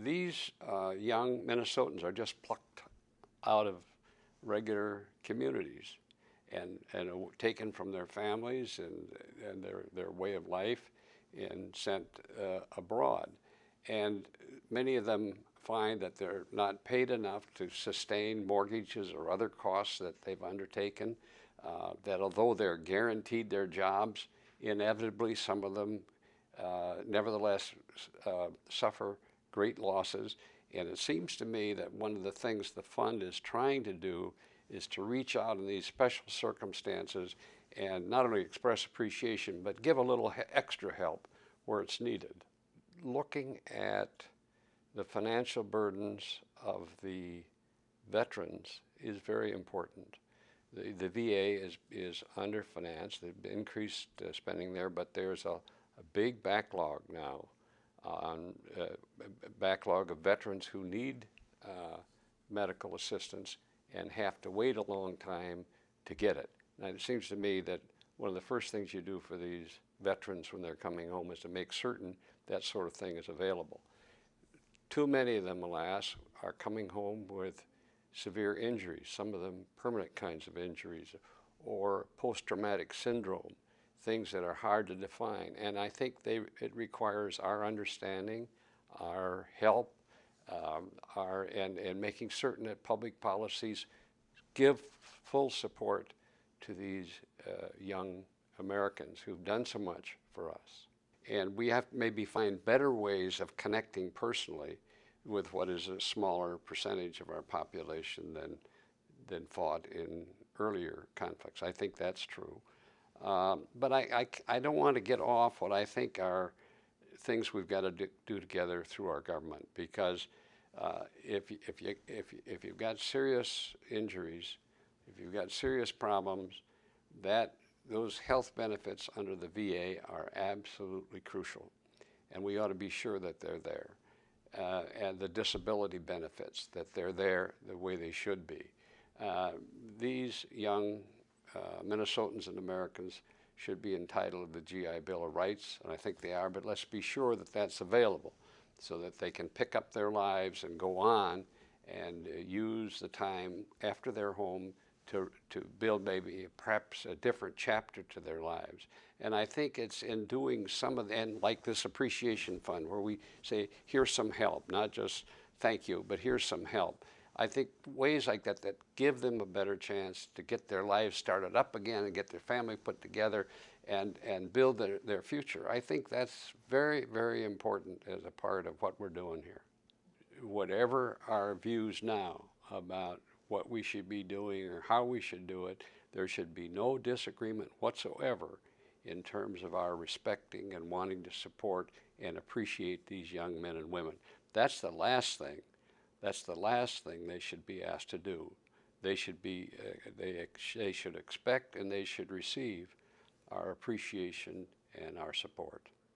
these young Minnesotans are just plucked out of regular communities and taken from their families and their way of life and sent abroad. And many of them find that they're not paid enough to sustain mortgages or other costs that they've undertaken, that although they're guaranteed their jobs, inevitably some of them nevertheless suffer great losses. And it seems to me that one of the things the fund is trying to do is to reach out in these special circumstances and not only express appreciation, but give a little extra help where it's needed. Looking at the financial burdens of the veterans is very important. The VA is underfinanced. They've increased spending there, but there's a big backlog now, backlog of veterans who need medical assistance and have to wait a long time to get it. And it seems to me that one of the first things you do for these veterans when they're coming home is to make certain that sort of thing is available. Too many of them, alas, are coming home with severe injuries, some of them permanent kinds of injuries, or post-traumatic syndrome, things that are hard to define. And I think it requires our understanding, our help, and making certain that public policies give full support to these young Americans who've done so much for us. And we have to maybe find better ways of connecting personally with what is a smaller percentage of our population than fought in earlier conflicts. I think that's true. But I don't want to get off what I think are things we've got to do together through our government, because if you've got serious injuries, if you've got serious problems, those health benefits under the VA are absolutely crucial, and we ought to be sure that they're there. And the disability benefits, that they're there the way they should be. These young Minnesotans and Americans should be entitled to the GI Bill of Rights, and I think they are, but let's be sure that that's available so that they can pick up their lives and go on and use the time after they're home to build maybe perhaps a different chapter to their lives. And I think it's in doing some of and like this appreciation fund where we say, here's some help, not just thank you, but here's some help. I think ways like that give them a better chance to get their lives started up again and get their family put together and build their future. I think that's very, very important as a part of what we're doing here. Whatever our views now about what we should be doing or how we should do it, there should be no disagreement whatsoever in terms of our respecting and wanting to support and appreciate these young men and women. That's the last thing. That's the last thing they should be asked to do. They should be, they should expect and they should receive our appreciation and our support.